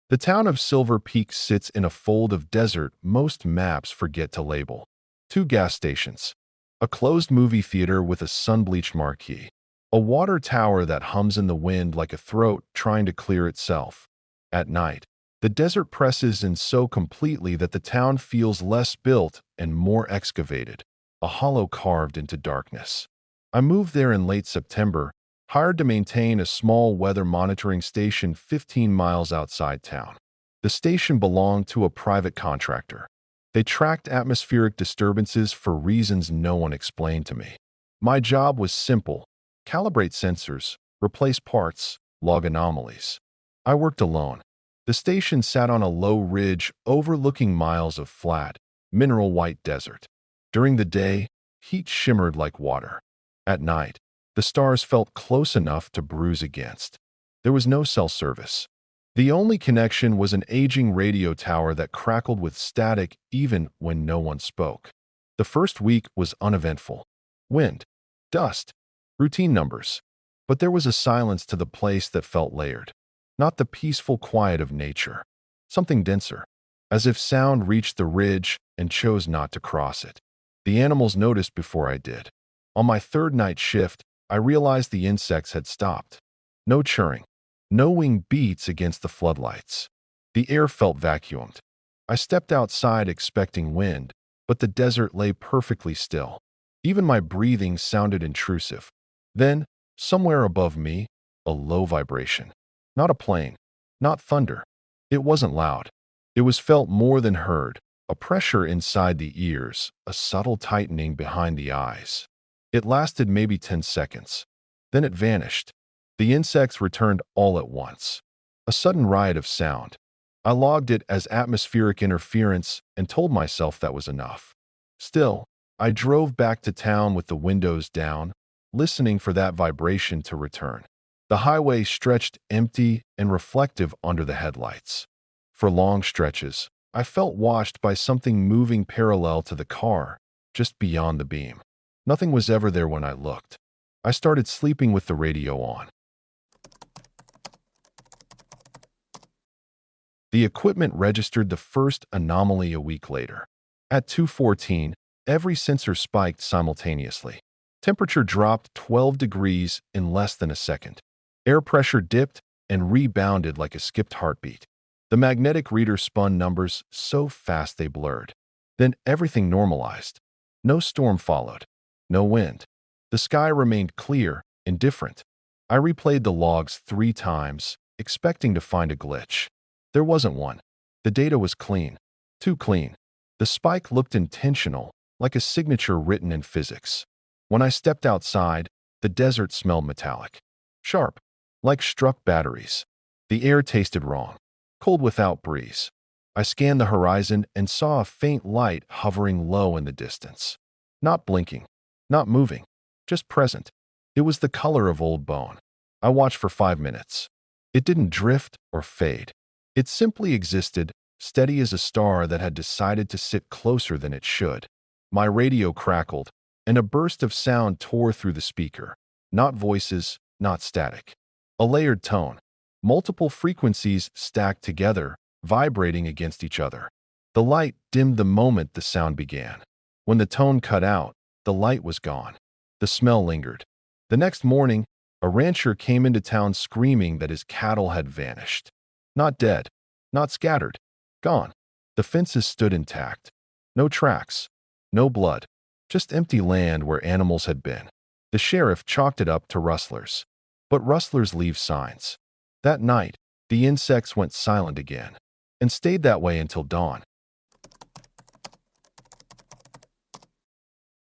The town of Silver Peak sits in a fold of desert most maps forget to label. Two gas stations, a closed movie theater with a sun-bleached marquee, a water tower that hums in the wind like a throat trying to clear itself. At night, the desert presses in so completely that the town feels less built and more excavated, a hollow carved into darkness. I moved there in late September, hired to maintain a small weather monitoring station 15 miles outside town. The station belonged to a private contractor. They tracked atmospheric disturbances for reasons no one explained to me. My job was simple: calibrate sensors, replace parts, log anomalies. I worked alone. The station sat on a low ridge overlooking miles of flat, mineral-white desert. During the day, heat shimmered like water. At night, the stars felt close enough to bruise against. There was no cell service. The only connection was an aging radio tower that crackled with static even when no one spoke. The first week was uneventful. Wind, dust, routine numbers. But there was a silence to the place that felt layered. Not the peaceful quiet of nature. Something denser. As if sound reached the ridge and chose not to cross it. The animals noticed before I did. On my third night shift, I realized the insects had stopped. No churring. No wing beats against the floodlights. The air felt vacuumed. I stepped outside expecting wind, but the desert lay perfectly still. Even my breathing sounded intrusive. Then, somewhere above me, a low vibration. Not a plane, not thunder. It wasn't loud. It was felt more than heard, a pressure inside the ears, a subtle tightening behind the eyes. It lasted maybe 10 seconds. Then it vanished. The insects returned all at once. A sudden riot of sound. I logged it as atmospheric interference and told myself that was enough. Still, I drove back to town with the windows down, listening for that vibration to return. The highway stretched empty and reflective under the headlights. For long stretches, I felt washed by something moving parallel to the car, just beyond the beam. Nothing was ever there when I looked. I started sleeping with the radio on. The equipment registered the first anomaly a week later. At 2:14, every sensor spiked simultaneously. Temperature dropped 12 degrees in less than a second. Air pressure dipped and rebounded like a skipped heartbeat. The magnetic reader spun numbers so fast they blurred. Then everything normalized. No storm followed. No wind. The sky remained clear, indifferent. I replayed the logs 3 times, expecting to find a glitch. There wasn't one. The data was clean. Too clean. The spike looked intentional, like a signature written in physics. When I stepped outside, the desert smelled metallic. Sharp, like struck batteries. The air tasted wrong. Cold without breeze. I scanned the horizon and saw a faint light hovering low in the distance. Not blinking. Not moving. Just present. It was the color of old bone. I watched for 5 minutes. It didn't drift or fade. It simply existed, steady as a star that had decided to sit closer than it should. My radio crackled, and a burst of sound tore through the speaker. Not voices, not static. A layered tone. Multiple frequencies stacked together, vibrating against each other. The light dimmed the moment the sound began. When the tone cut out, the light was gone. The smell lingered. The next morning, a rancher came into town screaming that his cattle had vanished. Not dead, not scattered, gone. The fences stood intact. No tracks, no blood, just empty land where animals had been. The sheriff chalked it up to rustlers. But rustlers leave signs. That night, the insects went silent again, and stayed that way until dawn.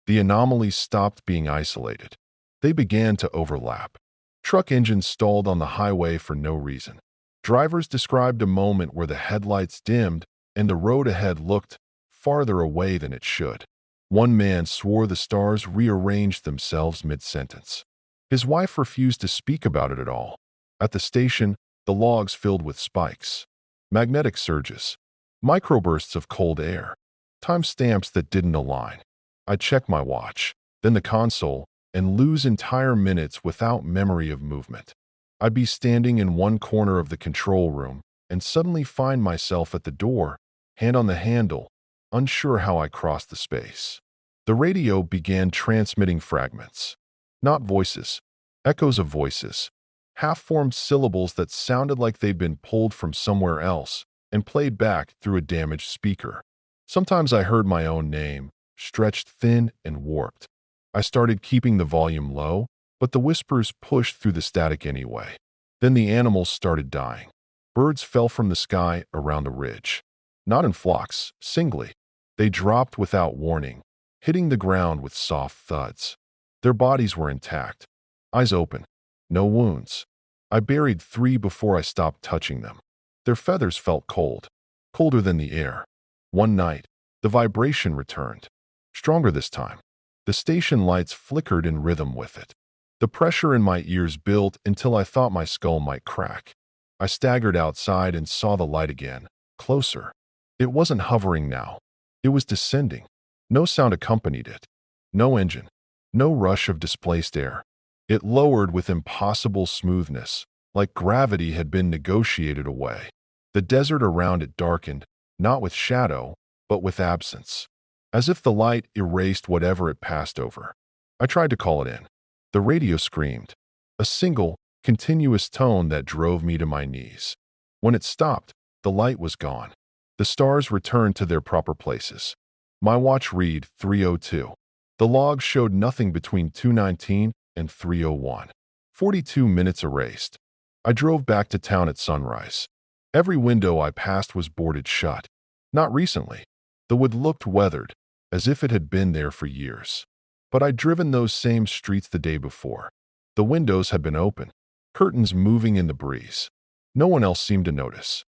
The anomalies stopped being isolated. They began to overlap. Truck engines stalled on the highway for no reason. Drivers described a moment where the headlights dimmed and the road ahead looked farther away than it should. One man swore the stars rearranged themselves mid-sentence. His wife refused to speak about it at all. At the station, the logs filled with spikes, magnetic surges, microbursts of cold air, timestamps that didn't align. I'd check my watch, then the console, and lose entire minutes without memory of movement. I'd be standing in one corner of the control room, and suddenly find myself at the door, hand on the handle, unsure how I crossed the space. The radio began transmitting fragments. Not voices, echoes of voices, half-formed syllables that sounded like they'd been pulled from somewhere else and played back through a damaged speaker. Sometimes I heard my own name, stretched thin and warped. I started keeping the volume low, but the whispers pushed through the static anyway. Then the animals started dying. Birds fell from the sky around the ridge. Not in flocks, singly. They dropped without warning, hitting the ground with soft thuds. Their bodies were intact, eyes open, no wounds. I buried 3 before I stopped touching them. Their feathers felt cold, colder than the air. One night, the vibration returned, stronger this time. The station lights flickered in rhythm with it. The pressure in my ears built until I thought my skull might crack. I staggered outside and saw the light again, closer. It wasn't hovering now. It was descending. No sound accompanied it. No engine. No rush of displaced air. It lowered with impossible smoothness, like gravity had been negotiated away. The desert around it darkened, not with shadow, but with absence, as if the light erased whatever it passed over. I tried to call it in. The radio screamed, a single, continuous tone that drove me to my knees. When it stopped, the light was gone. The stars returned to their proper places. My watch read 3:02. The log showed nothing between 2:19 and 3:01. 42 minutes erased. I drove back to town at sunrise. Every window I passed was boarded shut. Not recently. The wood looked weathered, as if it had been there for years. But I'd driven those same streets the day before. The windows had been open, curtains moving in the breeze. No one else seemed to notice.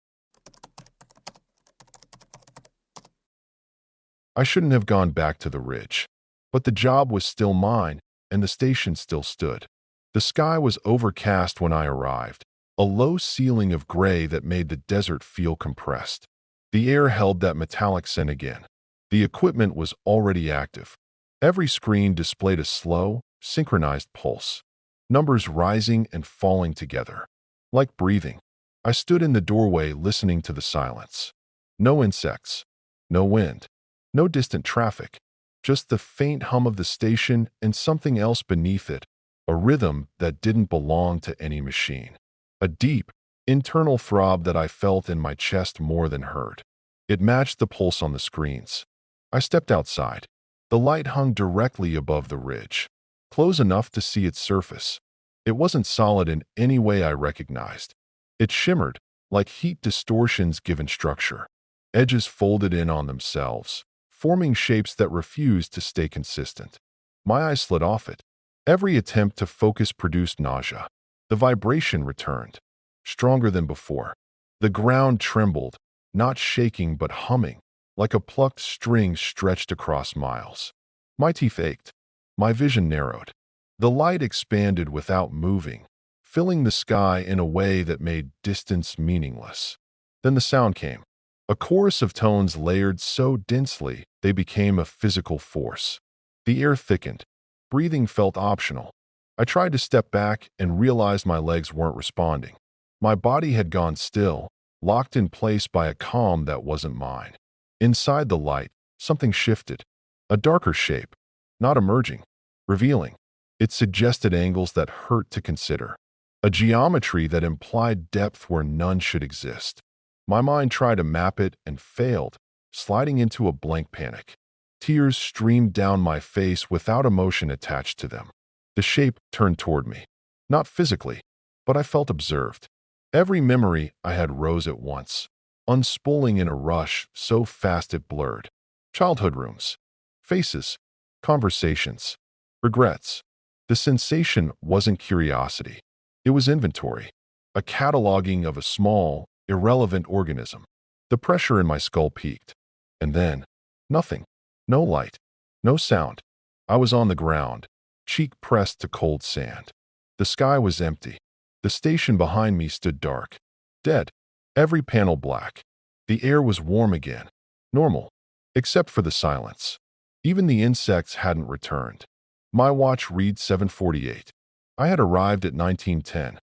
I shouldn't have gone back to the ridge. But the job was still mine, and the station still stood. The sky was overcast when I arrived, a low ceiling of gray that made the desert feel compressed. The air held that metallic scent again. The equipment was already active. Every screen displayed a slow, synchronized pulse, numbers rising and falling together. Like breathing, I stood in the doorway listening to the silence. No insects, no wind, no distant traffic, just the faint hum of the station and something else beneath it, a rhythm that didn't belong to any machine. A deep, internal throb that I felt in my chest more than heard. It matched the pulse on the screens. I stepped outside. The light hung directly above the ridge, close enough to see its surface. It wasn't solid in any way I recognized. It shimmered, like heat distortions given structure. Edges folded in on themselves, forming shapes that refused to stay consistent. My eyes slid off it. Every attempt to focus produced nausea. The vibration returned, stronger than before. The ground trembled, not shaking but humming, like a plucked string stretched across miles. My teeth ached. My vision narrowed. The light expanded without moving, filling the sky in a way that made distance meaningless. Then the sound came. A chorus of tones layered so densely they became a physical force. The air thickened. Breathing felt optional. I tried to step back and realized my legs weren't responding. My body had gone still, locked in place by a calm that wasn't mine. Inside the light, something shifted. A darker shape, not emerging, revealing. It suggested angles that hurt to consider. A geometry that implied depth where none should exist. My mind tried to map it and failed, sliding into a blank panic. Tears streamed down my face without emotion attached to them. The shape turned toward me. Not physically, but I felt observed. Every memory I had rose at once, unspooling in a rush so fast it blurred. Childhood rooms, faces, conversations, regrets. The sensation wasn't curiosity. It was inventory, a cataloging of a small, irrelevant organism. The pressure in my skull peaked. And then, nothing. No light. No sound. I was on the ground, cheek pressed to cold sand. The sky was empty. The station behind me stood dark. Dead. Every panel black. The air was warm again. Normal. Except for the silence. Even the insects hadn't returned. My watch read 7:48. I had arrived at 19:10.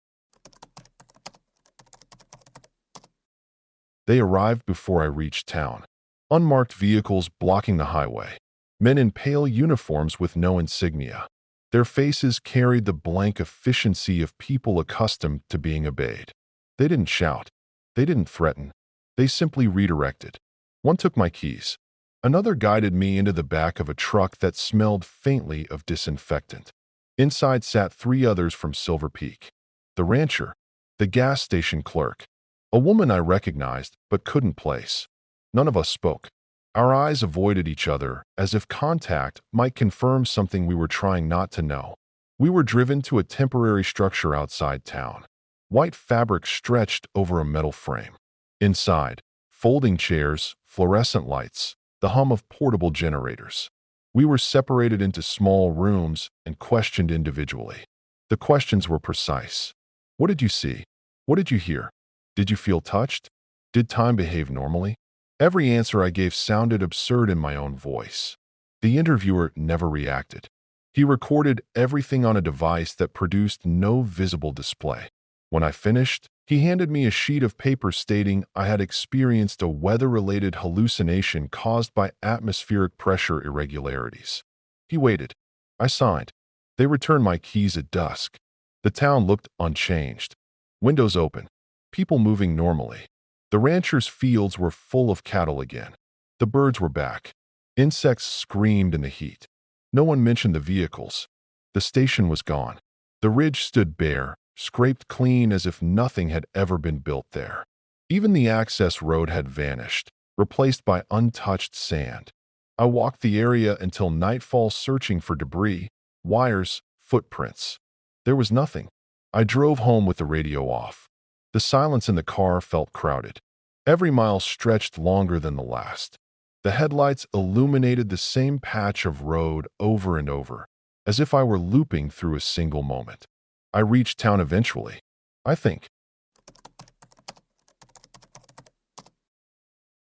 They arrived before I reached town. Unmarked vehicles blocking the highway. Men in pale uniforms with no insignia. Their faces carried the blank efficiency of people accustomed to being obeyed. They didn't shout. They didn't threaten. They simply redirected. One took my keys. Another guided me into the back of a truck that smelled faintly of disinfectant. Inside sat three others from Silver Peak. The rancher, the gas station clerk, a woman I recognized but couldn't place. None of us spoke. Our eyes avoided each other as if contact might confirm something we were trying not to know. We were driven to a temporary structure outside town. White fabric stretched over a metal frame. Inside, folding chairs, fluorescent lights, the hum of portable generators. We were separated into small rooms and questioned individually. The questions were precise. What did you see? What did you hear? Did you feel touched? Did time behave normally? Every answer I gave sounded absurd in my own voice. The interviewer never reacted. He recorded everything on a device that produced no visible display. When I finished, he handed me a sheet of paper stating I had experienced a weather-related hallucination caused by atmospheric pressure irregularities. He waited. I signed. They returned my keys at dusk. The town looked unchanged. Windows open. People moving normally. The rancher's fields were full of cattle again. The birds were back. Insects screamed in the heat. No one mentioned the vehicles. The station was gone. The ridge stood bare, scraped clean as if nothing had ever been built there. Even the access road had vanished, replaced by untouched sand. I walked the area until nightfall searching for debris, wires, footprints. There was nothing. I drove home with the radio off. The silence in the car felt crowded. Every mile stretched longer than the last. The headlights illuminated the same patch of road over and over, as if I were looping through a single moment. I reached town eventually, I think.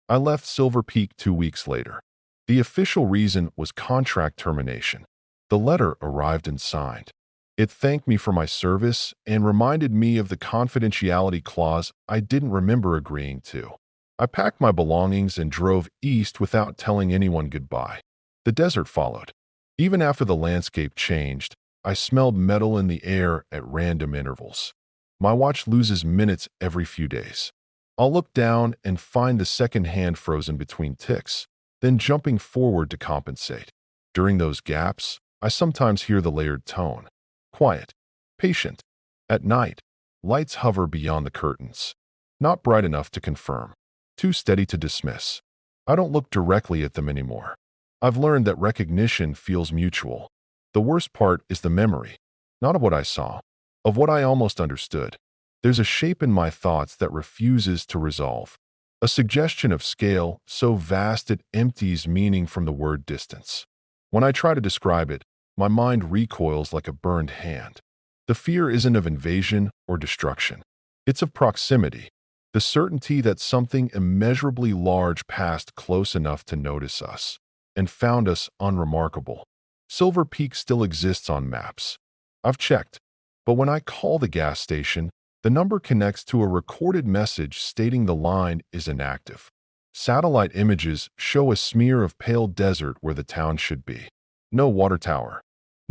I left Silver Peak 2 weeks later. The official reason was contract termination. The letter arrived and signed. It thanked me for my service and reminded me of the confidentiality clause I didn't remember agreeing to. I packed my belongings and drove east without telling anyone goodbye. The desert followed. Even after the landscape changed, I smelled metal in the air at random intervals. My watch loses minutes every few days. I'll look down and find the second hand frozen between ticks, then jumping forward to compensate. During those gaps, I sometimes hear the layered tone. Quiet, patient. At night, lights hover beyond the curtains. Not bright enough to confirm, too steady to dismiss. I don't look directly at them anymore. I've learned that recognition feels mutual. The worst part is the memory, not of what I saw, of what I almost understood. There's a shape in my thoughts that refuses to resolve. A suggestion of scale so vast it empties meaning from the word distance. When I try to describe it, my mind recoils like a burned hand. The fear isn't of invasion or destruction. It's of proximity, the certainty that something immeasurably large passed close enough to notice us and found us unremarkable. Silver Peak still exists on maps. I've checked, but when I call the gas station, the number connects to a recorded message stating the line is inactive. Satellite images show a smear of pale desert where the town should be. No water tower.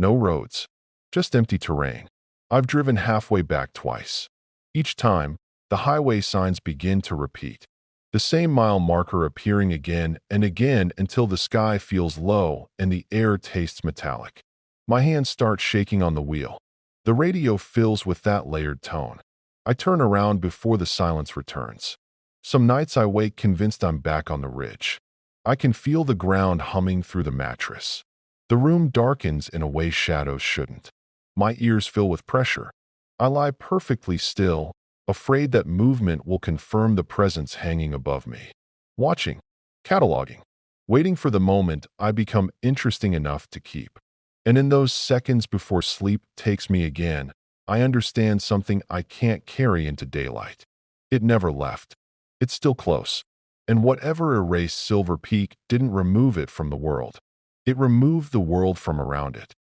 No roads, just empty terrain. I've driven halfway back twice. Each time, the highway signs begin to repeat. The same mile marker appearing again and again until the sky feels low and the air tastes metallic. My hands start shaking on the wheel. The radio fills with that layered tone. I turn around before the silence returns. Some nights I wake convinced I'm back on the ridge. I can feel the ground humming through the mattress. The room darkens in a way shadows shouldn't. My ears fill with pressure. I lie perfectly still, afraid that movement will confirm the presence hanging above me. Watching, cataloging, waiting for the moment I become interesting enough to keep. And in those seconds before sleep takes me again, I understand something I can't carry into daylight. It never left. It's still close. And whatever erased Silver Peak didn't remove it from the world. It removed the world from around it.